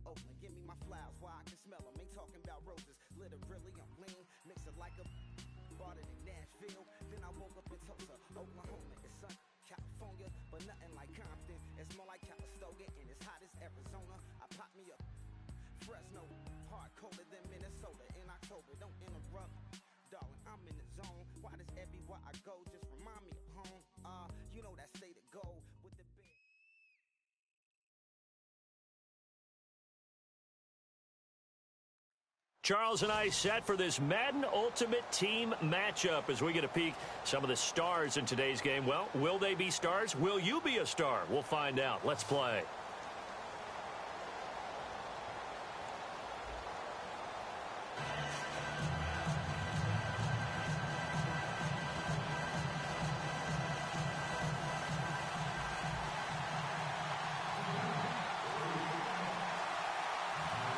Oakland, give me my flowers while I can smell them. Ain't talking about roses, literally I'm lean, mix it like a bought it in Nashville. Then I woke up in Tulsa, Oklahoma. It's sunny, California, but nothing like Compton. It's more like Calistoga, and it's hot as Arizona. I pop me up Fresno, hard colder than Minnesota in October. Don't interrupt, darling, I'm in the zone. Why does everywhere I go just remind me of home? You know that state of gold with the big. Charles and I set for this Madden Ultimate Team matchup as we get a peek some of the stars in today's game. Well, will they be stars? Will you be a star? We'll find out. Let's play.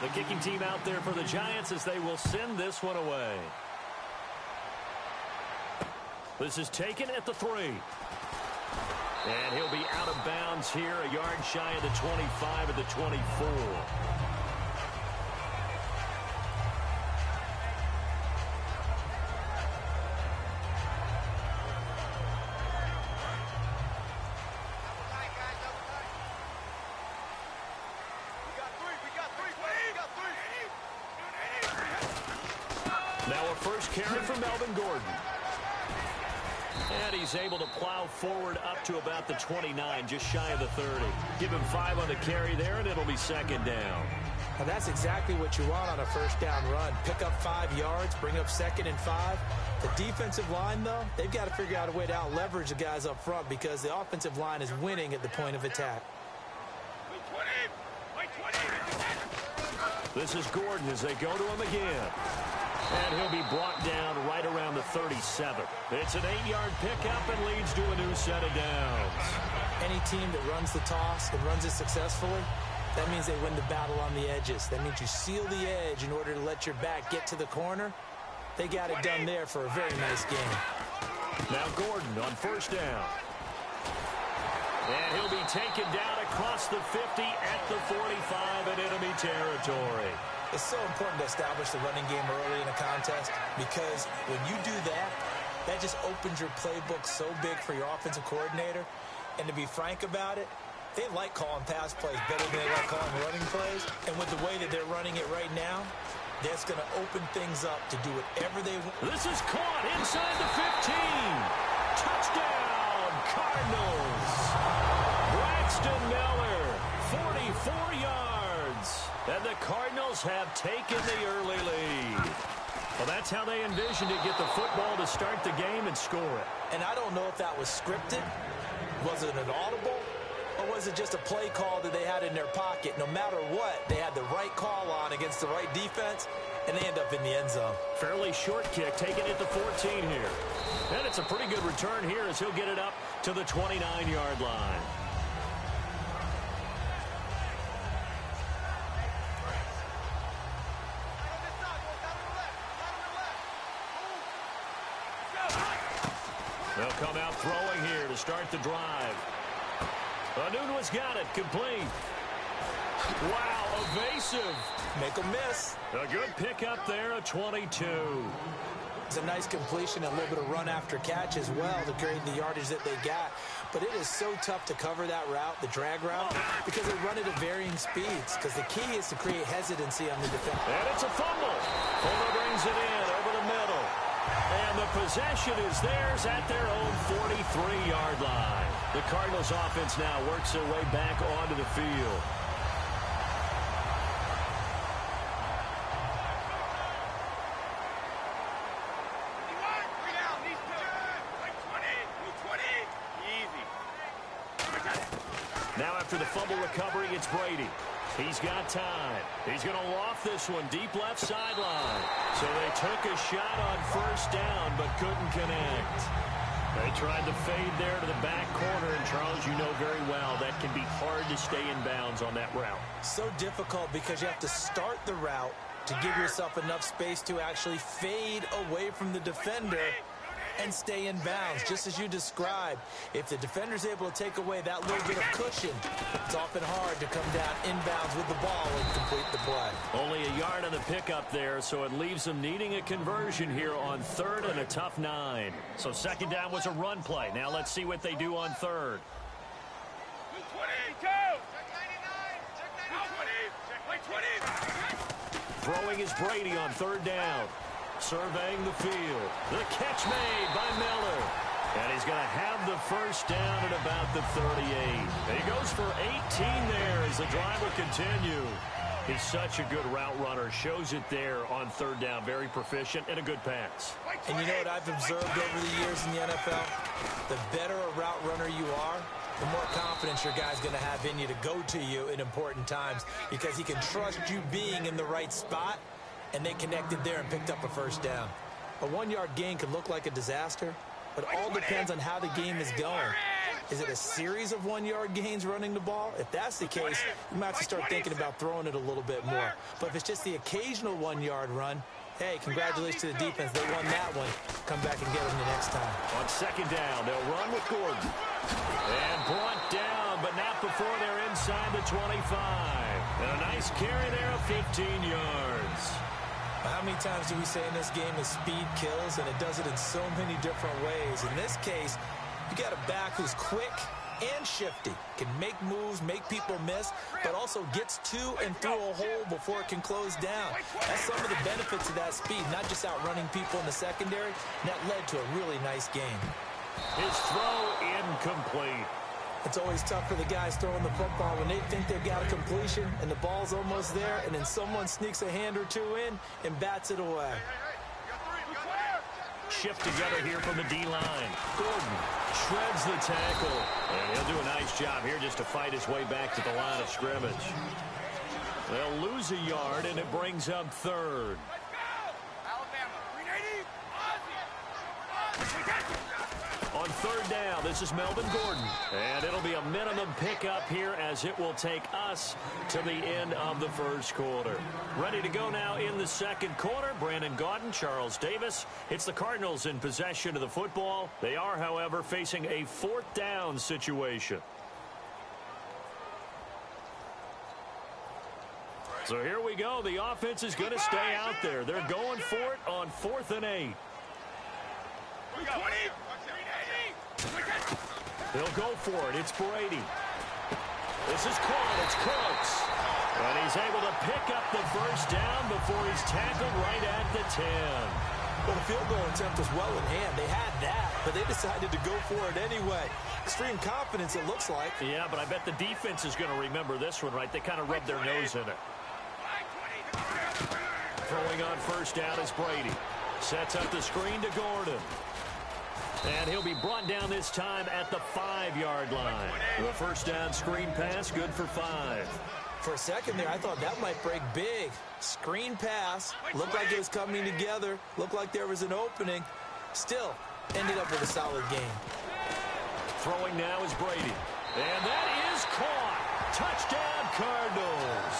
The kicking team out there for the Giants as they will send this one away. This is taken at the 3. And he'll be out of bounds here, a yard shy of the 25 at the 24. Carry for Melvin Gordon. And he's able to plow forward up to about the 29, just shy of the 30. Give him 5 on the carry there, and it'll be second down. Now that's exactly what you want on a first down run. Pick up 5 yards, bring up 2nd and 5. The defensive line, though, they've got to figure out a way to out-leverage the guys up front because the offensive line is winning at the point of attack. This is Gordon as they go to him again. And he'll be brought down right around the 37. It's an 8-yard pickup and leads to a new set of downs. Any team that runs the toss and runs it successfully, that means they win the battle on the edges. That means you seal the edge in order to let your back get to the corner. They got it done there for a very nice game. Now Gordon on first down. And he'll be taken down across the 50 at the 45 in enemy territory. It's so important to establish the running game early in a contest because when you do that, that just opens your playbook so big for your offensive coordinator. And to be frank about it, they like calling pass plays better than they like calling running plays. And with the way that they're running it right now, that's going to open things up to do whatever they want. This is caught inside the 15. Touchdown, Cardinals. Braxton Miller, 44 yards. And the Cardinals have taken the early lead. Well, that's how they envisioned it, get the football to start the game and score it. And I don't know if that was scripted. Was it an audible? Or was it just a play call that they had in their pocket? No matter what, they had the right call on against the right defense, and they end up in the end zone. Fairly short kick, taking it to 14 here. And it's a pretty good return here as he'll get it up to the 29-yard line. They'll come out throwing here to start the drive. Anunua's got it, complete. Wow, evasive. Make a miss. A good pickup there, a 22. It's a nice completion, a little bit of run after catch as well to create the yardage that they got. But it is so tough to cover that route, the drag route, because they run it at varying speeds. Because the key is to create hesitancy on the defense. And it's a fumble. Fuller brings it in over the middle. And the possession is theirs at their own 43-yard line. The Cardinals offense now works their way back onto the field. Now after the fumble recovery, it's Brady. He's got time. He's going to loft this one deep left sideline. So they took a shot on first down but couldn't connect. They tried to fade there to the back corner, and Charles, you know very well that can be hard to stay in bounds on that route. So difficult because you have to start the route to give yourself enough space to actually fade away from the defender and stay in bounds, just as you described. If the defender's able to take away that little bit of cushion, it's often hard to come down inbounds with the ball and complete the play. Only a yard on the pickup there, so it leaves them needing a conversion here on third and a tough 9. So second down was a run play. Now let's see what they do on third. Throwing is Brady on third down. Surveying the field. The catch made by Miller. And he's going to have the first down at about the 38. He goes for 18 there as the drive will continue. He's such a good route runner. Shows it there on third down. Very proficient and a good pass. And you know what I've observed over the years in the NFL? The better a route runner you are, the more confidence your guy's going to have in you to go to you in important times because he can trust you being in the right spot, and they connected there and picked up a first down. A 1-yard gain could look like a disaster, but it all depends on how the game is going. Is it a series of 1-yard gains running the ball? If that's the case, you might have to start thinking about throwing it a little bit more. But if it's just the occasional 1-yard run, hey, congratulations to the defense. They won that one. Come back and get them the next time. On second down, they'll run with Gordon. And brought down, but not before they're inside the 25. And a nice carry there of 15 yards. How many times do we say in this game that speed kills, and it does it in so many different ways? In this case, you got a back who's quick and shifty, can make moves, make people miss, but also gets to and through a hole before it can close down. That's some of the benefits of that speed, not just outrunning people in the secondary, and that led to a really nice game. His throw incomplete. It's always tough for the guys throwing the football when they think they've got a completion and the ball's almost there, and then someone sneaks a hand or two in and bats it away. Shift together here from the D-line. Gordon shreds the tackle. And he'll do a nice job here just to fight his way back to the line of scrimmage. They'll lose a yard, and it brings up third. On third down, this is Melvin Gordon. And it'll be a minimum pickup here as it will take us to the end of the first quarter. Ready to go now in the second quarter. Brandon Gaudin, Charles Davis. It's the Cardinals in possession of the football. They are, however, facing a fourth down situation. So here we go. The offense is going to stay out there. They're going for it on 4th and 8. They'll go for it. It's Brady. This is caught. It's Cooks. And he's able to pick up the first down before he's tackled right at the 10. Well, the field goal attempt was well in hand. They had that, but they decided to go for it anyway. Extreme confidence, it looks like. Yeah, but I bet the defense is going to remember this one, right? They kind of rubbed their nose in it. Throwing on first down is Brady. Sets up the screen to Gordon. And he'll be brought down this time at the 5-yard line. The first down screen pass, good for 5. For a second there, I thought that might break big. Screen pass, looked like it was coming together, looked like there was an opening. Still, ended up with a solid game. Throwing now is Brady. And that is caught. Touchdown, Cardinals.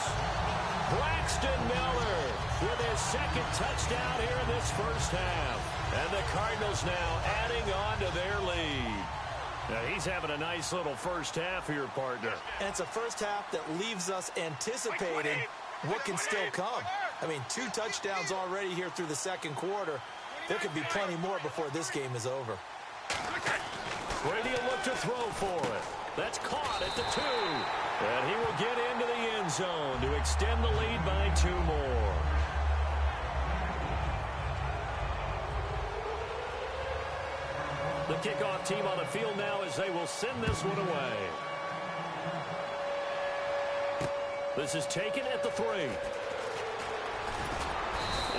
Braxton Miller with his second touchdown here in this first half. And the Cardinals now adding on to their lead. Now he's having a nice little first half here, partner. And it's a first half that leaves us anticipating what can still come. I mean, 2 touchdowns already here through the second quarter. There could be plenty more before this game is over. Brady will look to throw for it. That's caught at the 2. And he will get into the end zone to extend the lead by 2 more. The kickoff team on the field now as they will send this one away. This is taken at the 3.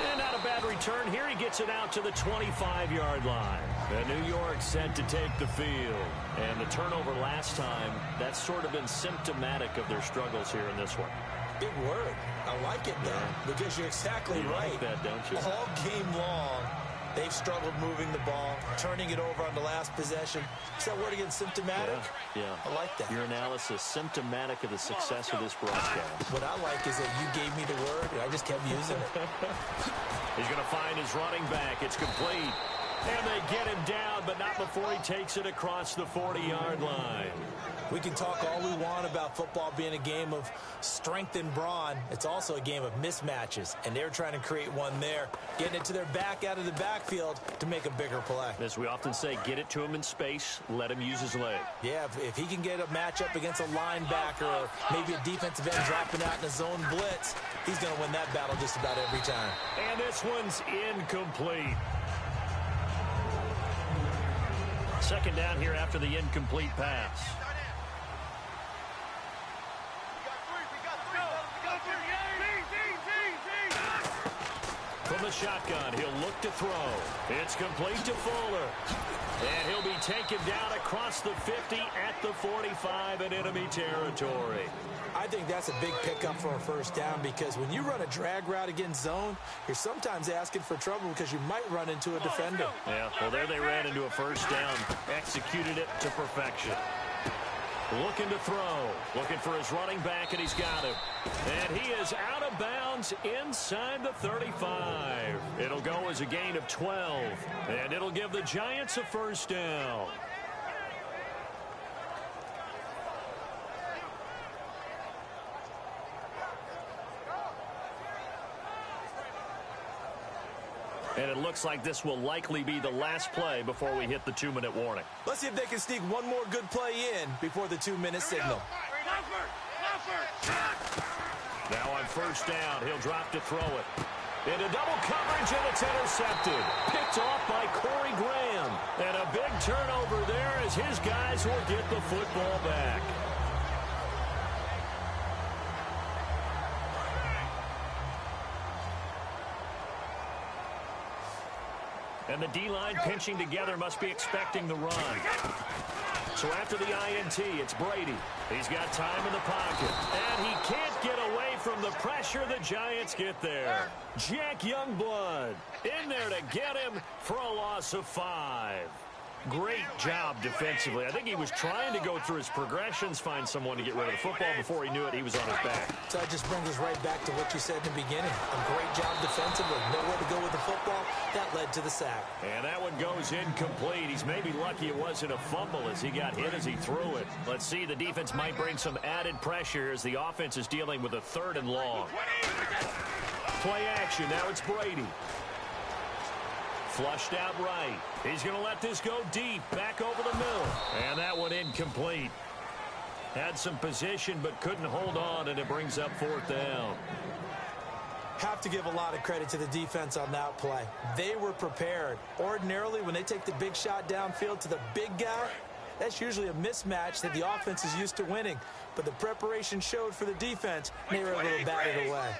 And not a bad return here. He gets it out to the 25-yard line. And New York set to take the field. And the turnover last time, that's sort of been symptomatic of their struggles here in this one. Big word. I like it, though, because you're exactly right. Like that, don't you? All game long, they've struggled moving the ball, turning it over on the last possession. Is that word again, symptomatic? Yeah. I like that. Your analysis, symptomatic of the success of this broadcast. What I like is that you gave me the word, and I just kept using it. He's going to find his running back. It's complete. And they get him down, but not before he takes it across the 40-yard line. We can talk all we want about football being a game of strength and brawn. It's also a game of mismatches, and they're trying to create one there, getting it to their back out of the backfield to make a bigger play. As we often say, get it to him in space, let him use his leg. Yeah, if he can get a matchup against a linebacker or maybe a defensive end dropping out in a zone blitz, he's going to win that battle just about every time. And this one's incomplete. Second down here after the incomplete pass. From the shotgun, he'll look to throw. It's complete to Fuller. And he'll be taken down across the 50 at the 45 in enemy territory. I think that's a big pickup for a first down because when you run a drag route against zone, you're sometimes asking for trouble because you might run into a defender. Yeah, well, there they ran into a first down. Executed it to perfection. Looking to throw. Looking for his running back, and he's got him. And he is out of bounds inside the 35. It'll go as a gain of 12. And it'll give the Giants a first down. And it looks like this will likely be the last play before we hit the 2-minute warning. Let's see if they can sneak one more good play in before the 2-minute signal. Now on first down, he'll drop to throw it. Into double coverage, and it's intercepted. Picked off by Corey Graham. And a big turnover there as his guys will get the football back. And the D-line pinching together must be expecting the run. So after the INT, it's Brady. He's got time in the pocket. And he can't get away from the pressure. The Giants get there. Jack Youngblood in there to get him for a loss of 5. Great job defensively. I think he was trying to go through his progressions, find someone to get rid of the football. Before he knew it, he was on his back. So that just brings us right back to what you said in the beginning. A great job defensively. Nowhere to go with the football. That led to the sack. And that one goes incomplete. He's maybe lucky it wasn't a fumble as he got hit as he threw it. Let's see, the defense might bring some added pressure as the offense is dealing with a 3rd and long. Play action. Now it's Brady. Flushed out right. He's going to let this go deep. Back over the middle. And that one incomplete. Had some position but couldn't hold on, and it brings up 4th down. Have to give a lot of credit to the defense on that play. They were prepared. Ordinarily, when they take the big shot downfield to the big guy, that's usually a mismatch that the offense is used to winning. But the preparation showed for the defense, and they were able to bat it away.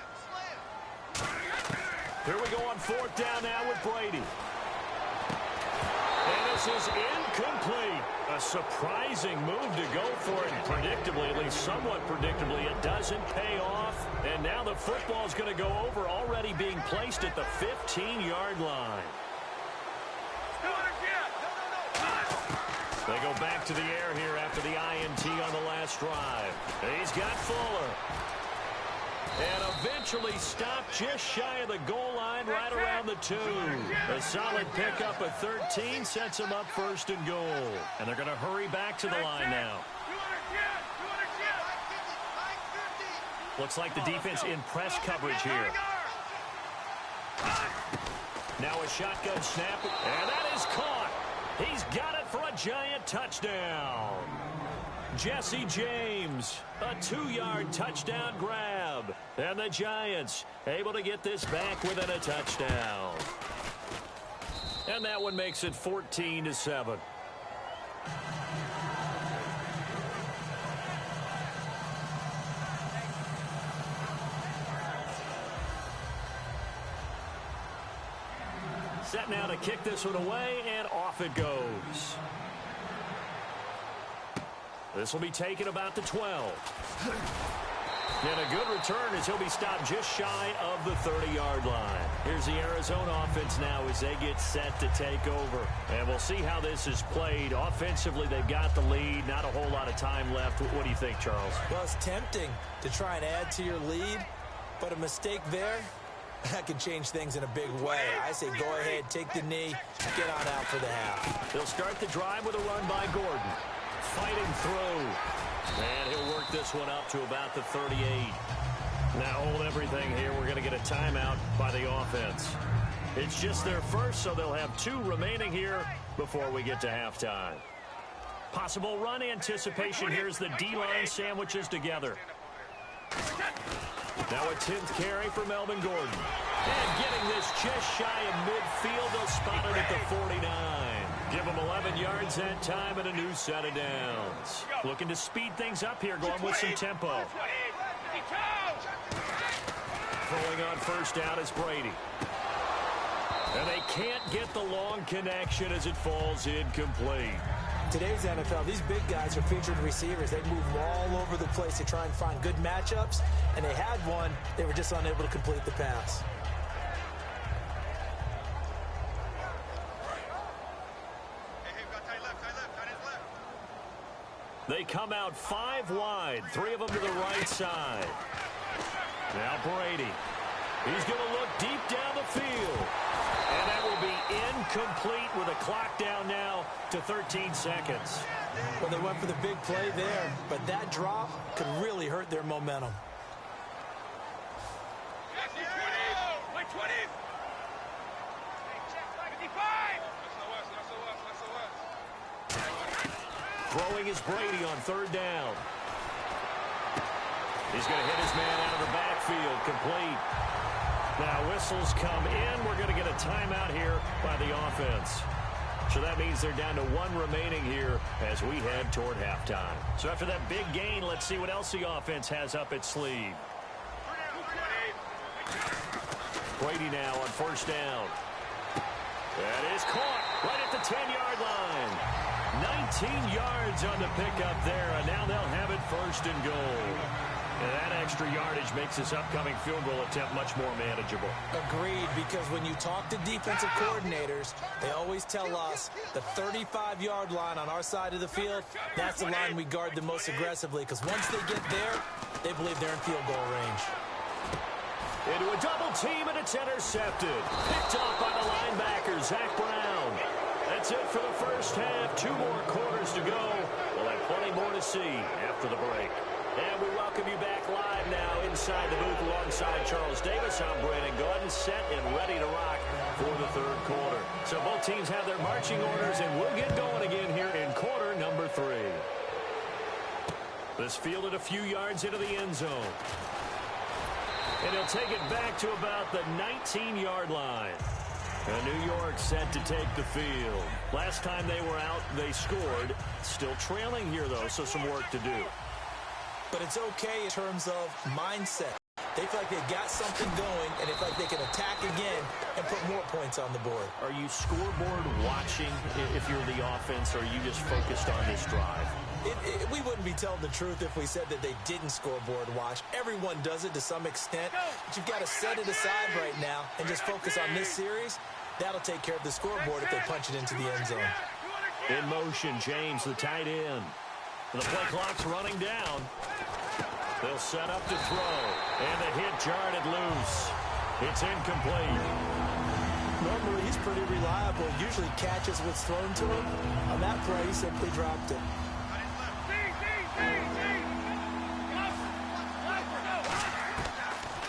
Here we go on 4th down now with Brady. And this is incomplete. A surprising move to go for it. Predictably, at least somewhat predictably, it doesn't pay off. And now the football is going to go over, already being placed at the 15-yard line. They go back to the air here after the INT on the last drive. He's got Fuller. And eventually stopped just shy of the goal line right around the 2. A solid pickup of 13 sets him up 1st and goal. And they're going to hurry back to the line now. Looks like the defense in press coverage here. Now a shotgun snap. And that is caught. He's got it for a Giant touchdown. Jesse James, a 2-yard touchdown grab. And the Giants able to get this back within a touchdown. And that one makes it 14-7. Set now to kick this one away, and off it goes. This will be taken about the 12. And a good return as he'll be stopped just shy of the 30-yard line. Here's the Arizona offense now as they get set to take over. And we'll see how this is played. Offensively, they've got the lead. Not a whole lot of time left. What do you think, Charles? Well, it's tempting to try and add to your lead, but a mistake there That can change things in a big way. I say go ahead, take the knee, get on out for the half. They'll start the drive with a run by Gordon. Fighting through. And he'll work this one up to about the 38. Now hold everything here. We're going to get a timeout by the offense. It's just their first, so they'll have 2 remaining here before we get to halftime. Possible run anticipation here as the D-line sandwiches together. Now a 10th carry for Melvin Gordon. And getting this just shy of midfield, they'll spot it at the 49. Give them 11 yards that time and a new set of downs. Looking to speed things up here, going with some tempo. Throwing on first down is Brady. And they can't get the long connection as it falls incomplete. Today's NFL, these big guys are featured receivers. They move all over the place to try and find good matchups, and they had one. They were just unable to complete the pass. They come out 5 wide, 3 of them to the right side. Now Brady. He's going to look deep down the field. And that will be incomplete with a clock down now to 13 seconds. Well, they went for the big play there, but that drop could really hurt their momentum. Throwing is Brady on 3rd down. He's going to hit his man out of the backfield, complete. Now whistles come in. We're going to get a timeout here by the offense. So that means they're down to 1 remaining here as we head toward halftime. So after that big gain, let's see what else the offense has up its sleeve. Brady now on 1st down. That is caught right at the 10-yard line. 19 yards on the pickup there, and now they'll have it 1st and goal. And that extra yardage makes this upcoming field goal attempt much more manageable. Agreed, because when you talk to defensive coordinators, they always tell us the 35-yard line on our side of the field, that's the line we guard the most aggressively, because once they get there, they believe they're in field goal range. Into a double team, and it's intercepted. Picked off by the linebacker, Zach Brown. That's it for the first half. 2 more quarters to go. We'll have plenty more to see after the break. And we welcome you back live now inside the booth alongside Charles Davis. I'm Brandon Gordon, set and ready to rock for the 3rd quarter. So both teams have their marching orders, and we'll get going again here in quarter number 3. This fielded a few yards into the end zone. And he'll take it back to about the 19-yard line. And New York set to take the field. Last time they were out, they scored. Still trailing here, though, so some work to do. But it's okay in terms of mindset. They feel like they've got something going, and they feel like they can attack again and put more points on the board. Are you scoreboard watching if you're the offense, or are you just focused on this drive? We wouldn't be telling the truth if we said that they didn't scoreboard watch. Everyone does it to some extent, but you've got to set it aside right now and just focus on this series. That'll take care of the scoreboard if they punch it into the end zone. In motion, James, the tight end. The play clock's running down. They'll set up to throw, and the hit jarred it loose. It's incomplete. Normally, he's pretty reliable. Usually catches what's thrown to him. On that play, he simply dropped it.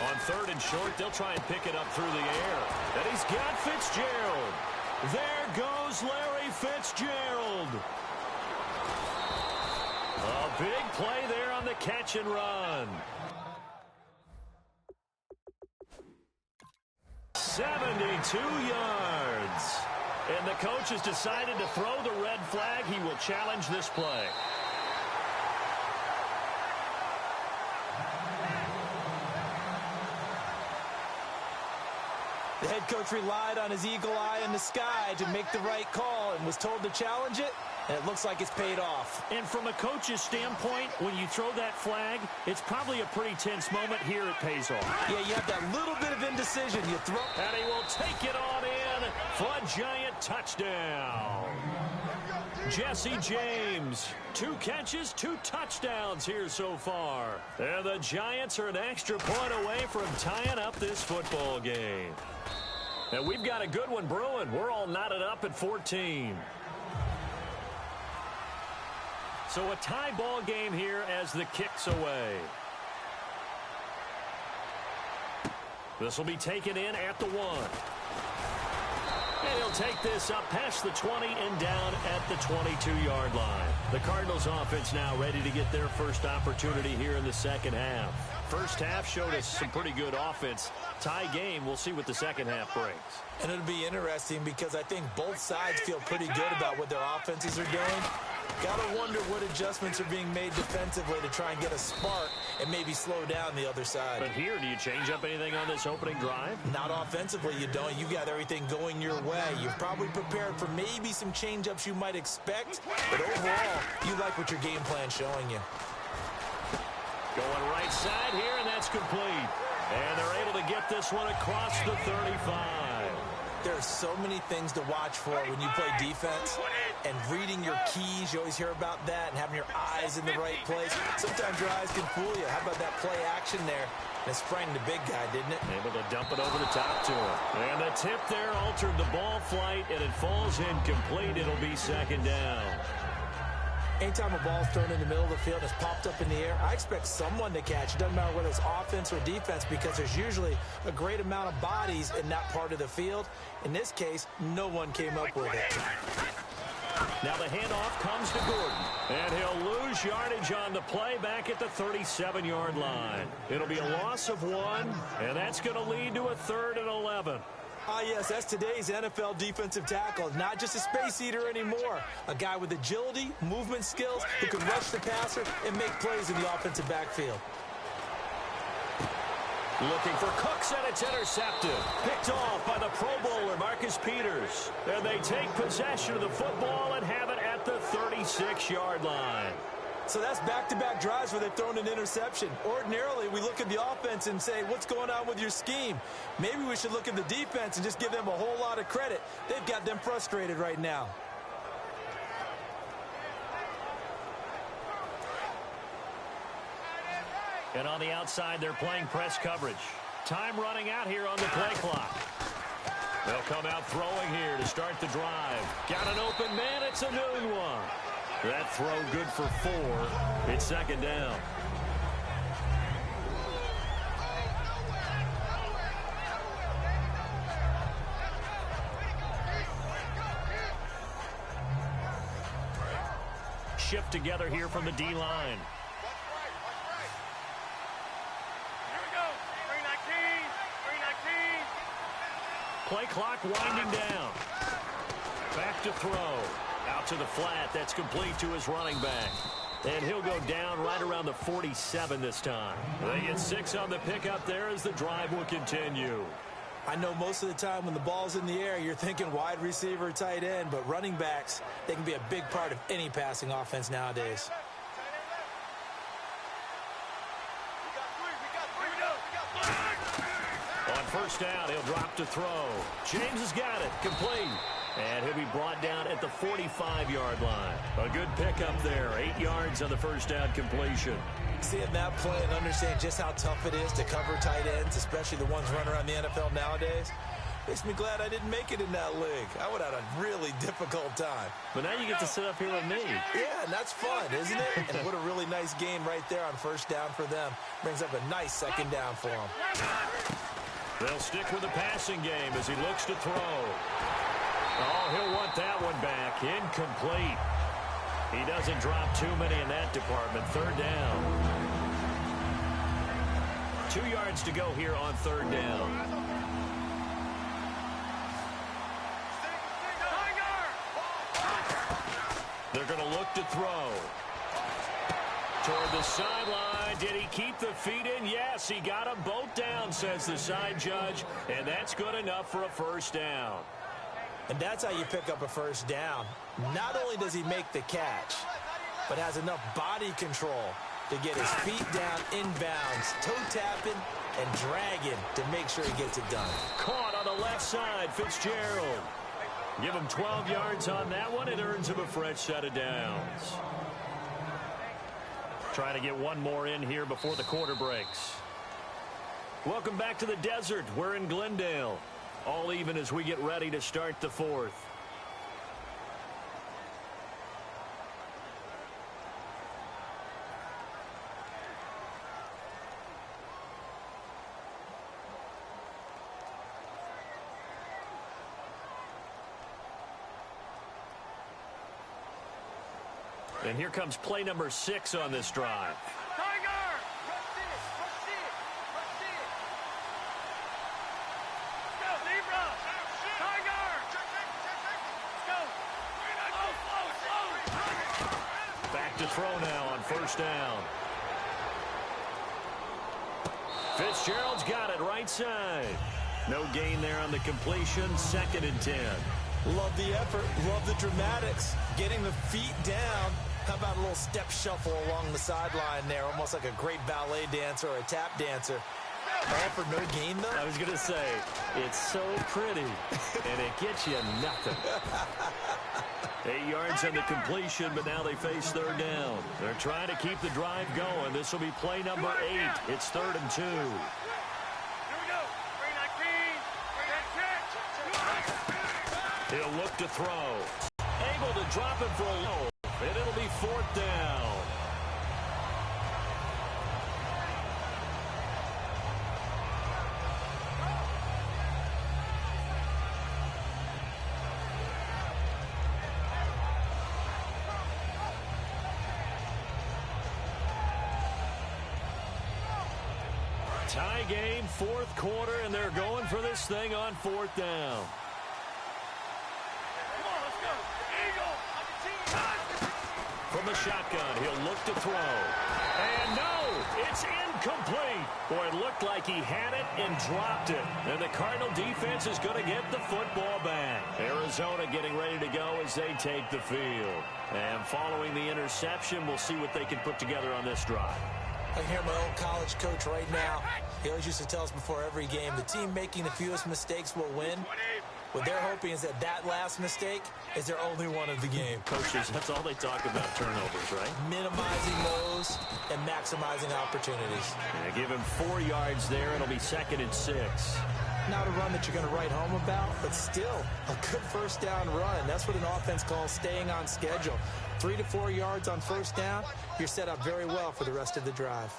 On 3rd and short, they'll try and pick it up through the air. And he's got Fitzgerald. There goes Larry Fitzgerald. A big play there on the catch and run. 72 yards. And the coach has decided to throw the red flag. He will challenge this play. The head coach relied on his eagle eye in the sky to make the right call and was told to challenge it, and it looks like it's paid off. And from a coach's standpoint, when you throw that flag, it's probably a pretty tense moment. Here it pays off. Yeah, you have that little bit of indecision. You throw, and he will take it on in for a giant touchdown. Jesse James, 2 catches, 2 touchdowns here so far. And the Giants are an extra point away from tying up this football game. And we've got a good one brewing. We're all knotted up at 14. So a tie ball game here as the kick's away. This will be taken in at the 1. And he'll take this up past the 20 and down at the 22-yard line. The Cardinals offense now ready to get their first opportunity here in the second half. First half showed us some pretty good offense. Tie game, we'll see what the second half brings. And it'll be interesting because I think both sides feel pretty good about what their offenses are doing. Gotta wonder what adjustments are being made defensively to try and get a spark and maybe slow down the other side. But here, do you change up anything on this opening drive? Not offensively, you don't. You got everything going your way. You're probably prepared for maybe some change-ups you might expect, but overall, you like what your game plan's showing you. Going right side here, and that's complete. And they're able to get this one across the 35. There are so many things to watch for when you play defense, and reading your keys, you always hear about that, and having your eyes in the right place. Sometimes your eyes can fool you. How about that play action there? And it sprang the big guy, didn't it? Able to dump it over the top to him. And the tip there altered the ball flight, and it falls incomplete. It'll be second down. Anytime a ball's thrown in the middle of the field and it's popped up in the air, I expect someone to catch. It doesn't matter whether it's offense or defense because there's usually a great amount of bodies in that part of the field. In this case, no one came up with it. Now the handoff comes to Gordon, and he'll lose yardage on the play back at the 37-yard line. It'll be a loss of 1, and that's going to lead to a 3rd and 11. Ah, yes, that's today's NFL defensive tackle. Not just a space eater anymore. A guy with agility, movement skills, who can rush the passer and make plays in the offensive backfield. Looking for Cooks, and it's intercepted. Picked off by the Pro Bowler, Marcus Peters. And they take possession of the football and have it at the 36-yard line. So that's back-to-back drives where they've thrown an interception. Ordinarily, we look at the offense and say, what's going on with your scheme? Maybe we should look at the defense and just give them a whole lot of credit. They've got them frustrated right now. And on the outside, they're playing press coverage. Time running out here on the play clock. They'll come out throwing here to start the drive. Got an open man. It's a noon one. That throw good for 4. It's second down. Shift together here from the D-line. Play clock winding down. Back to throw. Out to the flat. That's complete to his running back. And he'll go down right around the 47 this time. They get 6 on the pickup there as the drive will continue. I know most of the time when the ball's in the air, you're thinking wide receiver, tight end, but running backs, they can be a big part of any passing offense nowadays. On first down, he'll drop to throw. James has got it. Complete. And he'll be brought down at the 45-yard line. A good pickup there. 8 yards on the first down completion. Seeing that play and understand just how tough it is to cover tight ends, especially the ones running around the NFL nowadays, makes me glad I didn't make it in that league. I would have had a really difficult time. But now you get to sit up here with me. Yeah, and that's fun, isn't it? And what a really nice game right there on first down for them. Brings up a nice second down for them. They'll stick with the passing game as he looks to throw. Oh, he'll want that one back. Incomplete. He doesn't drop too many in that department. Third down. 2 yards to go here on third down. They're going to look to throw. Toward the sideline. Did he keep the feet in? Yes, he got them both down, says the side judge. And that's good enough for a first down. And that's how you pick up a first down. Not only does he make the catch, but has enough body control to get his feet down inbounds, toe tapping and dragging to make sure he gets it done. Caught on the left side, Fitzgerald. Give him 12 yards on that one. It earns him a fresh set of downs. Trying to get one more in here before the quarter breaks. Welcome back to the desert. We're in Glendale. All even as we get ready to start the fourth. And here comes play number 6 on this drive. Back to throw now on first down. Fitzgerald's got it right side. No gain there on the completion. 2nd and 10. Love the effort. Love the dramatics. Getting the feet down. How about a little step shuffle along the sideline there? Almost like a great ballet dancer or a tap dancer. All for no gain, though? I was going to say, it's so pretty, and it gets you nothing. 8 yards on the completion, but now they face 3rd down. They're trying to keep the drive going. This will be play number 8. It's 3rd and 2. He'll look to throw. Able to drop it for a low. And it'll be 4th down. Tie game, 4th quarter, and they're going for this thing on 4th down. From the shotgun, he'll look to throw. And no, it's incomplete. Boy, it looked like he had it and dropped it. And the Cardinal defense is going to get the football back. Arizona getting ready to go as they take the field. And following the interception, we'll see what they can put together on this drive. I hear my old college coach right now. He always used to tell us before every game, the team making the fewest mistakes will win. What they're hoping is that last mistake is their only one of the game. Coaches, that's all they talk about, turnovers, right? Minimizing those and maximizing opportunities. Yeah, give him 4 yards there. It'll be 2nd and 6. Not a run that you're going to write home about, but still a good first down run. That's what an offense calls staying on schedule. 3 to 4 yards on first down, you're set up very well for the rest of the drive.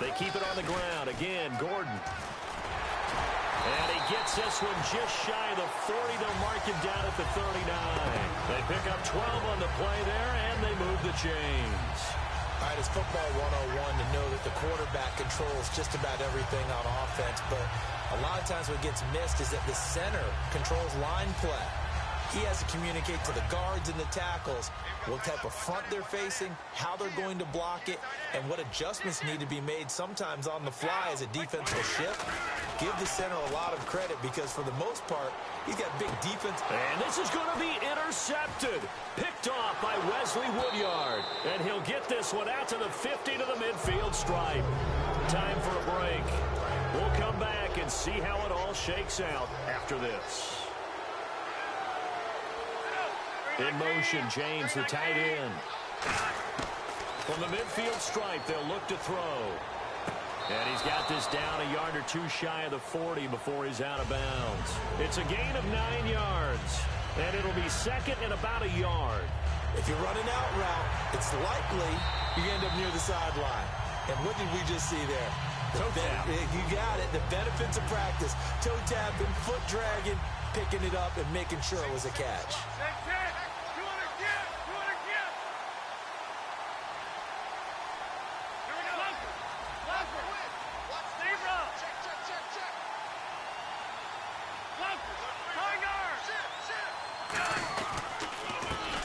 They keep it on the ground. Again, Gordon. And he gets this one just shy of the 40. They'll mark him down at the 39. They pick up 12 on the play there, and they move the chains. All right, it's football 101 to know that the quarterback controls just about everything on offense, but a lot of times what gets missed is that the center controls line play. He has to communicate to the guards and the tackles what type of front they're facing, how they're going to block it, and what adjustments need to be made sometimes on the fly as a defense will shift. Give the center a lot of credit because for the most part, he's got big defense. And this is going to be intercepted. Picked off by Wesley Woodyard. And he'll get this one out to the 50 to the midfield stripe. Time for a break. We'll come back and see how it all shakes out after this. In motion, James, the tight end. From the midfield stripe, they'll look to throw. And he's got this down a yard or 2 shy of the 40 before he's out of bounds. It's a gain of 9 yards. And it'll be 2nd and about a yard. If you're running out route, it's likely you end up near the sideline. And what did we just see there? Toe tap. You got it. The benefits of practice. Toe tapping, foot dragging, picking it up, and making sure it was a catch.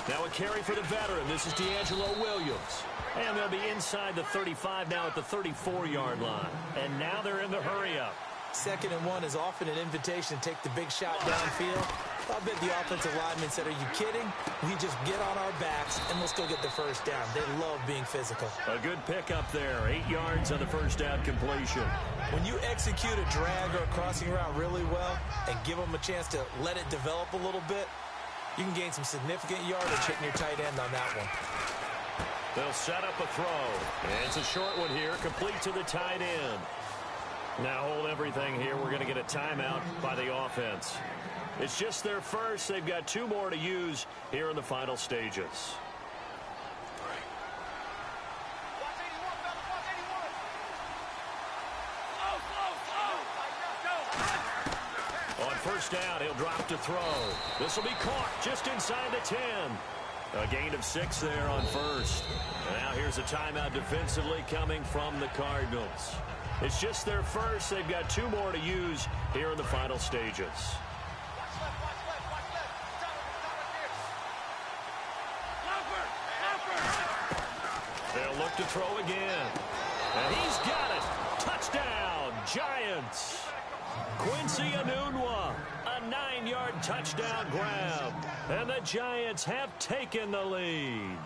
Now a carry for the veteran. This is D'Angelo Williams. And they'll be inside the 35 now at the 34-yard line. And now they're in the hurry-up. 2nd and 1 is often an invitation to take the big shot downfield. I'll bet the offensive lineman said, are you kidding? We just get on our backs, and we'll still get the first down. They love being physical. A good pickup there. 8 yards on the first down completion. When you execute a drag or a crossing route really well and give them a chance to let it develop a little bit, you can gain some significant yardage hitting your tight end on that one. They'll set up a throw. And it's a short one here, complete to the tight end. Now hold everything here. We're going to get a timeout by the offense. It's just their first. They've got 2 more to use here in the final stages. On first down, he'll drop to throw. This will be caught just inside the 10. A gain of 6 there on first. And now here's a timeout defensively coming from the Cardinals. It's just their first. They've got 2 more to use here in the final stages. They'll look to throw again. And he's got it. Touchdown, Giants. Quincy Enunwa, a 9-yard touchdown grab. And the Giants have taken the lead.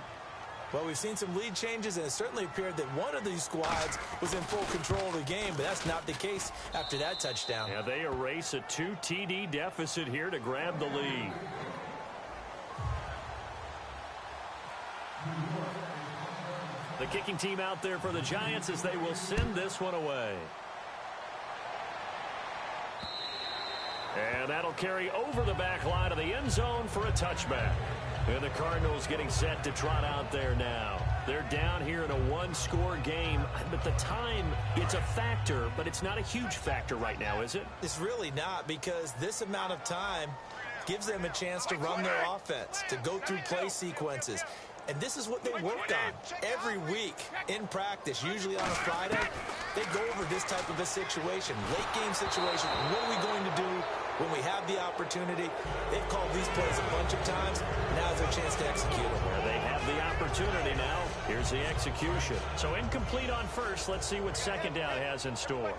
Well, we've seen some lead changes, and it certainly appeared that one of these squads was in full control of the game, but that's not the case after that touchdown. Yeah, they erase a 2 TD deficit here to grab the lead. The kicking team out there for the Giants as they will send this one away. And that'll carry over the back line of the end zone for a touchback. And the Cardinals getting set to trot out there now. They're down here in a 1-score game. But the time, it's a factor, but it's not a huge factor right now, is it? It's really not, because this amount of time gives them a chance to run their offense, to go through play sequences. And this is what they work on every week in practice, usually on a Friday. They go over this type of a situation, late game situation. What are we going to do when we have the opportunity? They've called these plays a bunch of times. Now's their chance to execute them. Well, they have the opportunity now. Here's the execution. So incomplete on first. Let's see what second down has in store.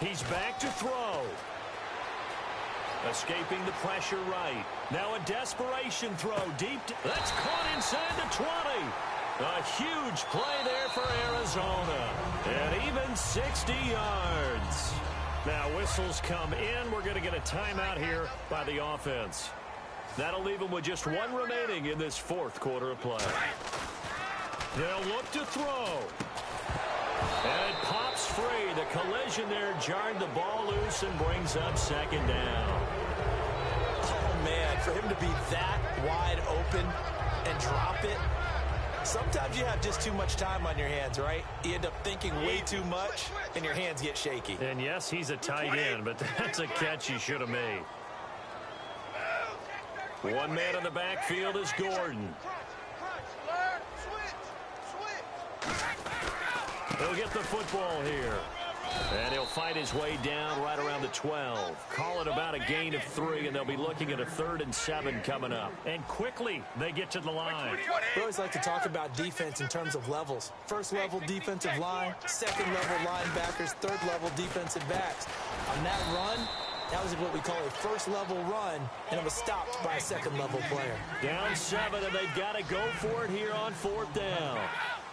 He's back to throw. Escaping the pressure right. Now a desperation throw deep. That's caught inside the 20. A huge play there for Arizona. And even 60 yards. Now whistles come in. We're going to get a timeout here by the offense. That'll leave them with just 1 remaining in this 4th quarter of play. They'll look to throw. And it pops free. The collision there jarred the ball loose and brings up second down. Oh, man, for him to be that wide open and drop it. Sometimes you have just too much time on your hands, right? You end up thinking way too much, and your hands get shaky. And, yes, he's a tight end, but that's a catch he should have made. 1 man in the backfield is Gordon. He'll get the football here. And he'll fight his way down right around the 12. Call it about a gain of 3, and they'll be looking at a 3rd and 7 coming up. And quickly, they get to the line. We always like to talk about defense in terms of levels. 1st level defensive line, 2nd level linebackers, 3rd level defensive backs. On that run, that was what we call a 1st level run, and it was stopped by a 2nd level player. Down 7, and they've got to go for it here on 4th down.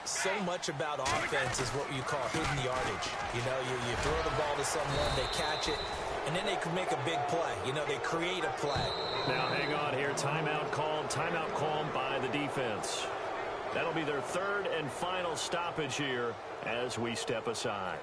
So much about offense is what you call hidden yardage. You know, you throw the ball to someone, they catch it, and then they can make a big play. You know, they create a play. Now, hang on here. Timeout called by the defense. That'll be their 3rd and final stoppage here as we step aside.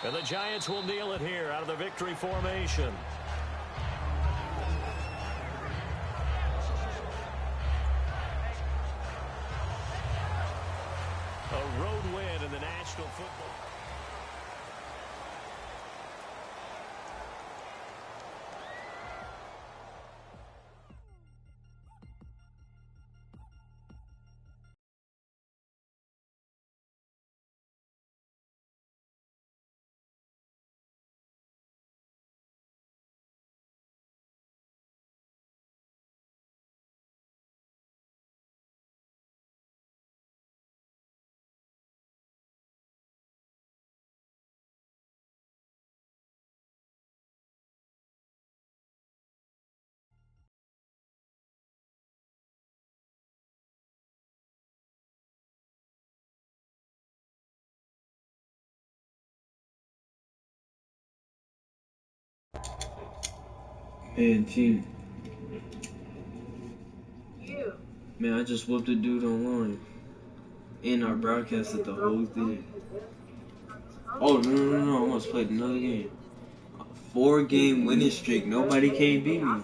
And the Giants will kneel it here out of the victory formation. A road win in the National Football. Man, team. Man, I just whooped a dude online. And I broadcasted the whole thing. Oh, no. I almost played another game. A 4-game winning streak. Nobody can beat me.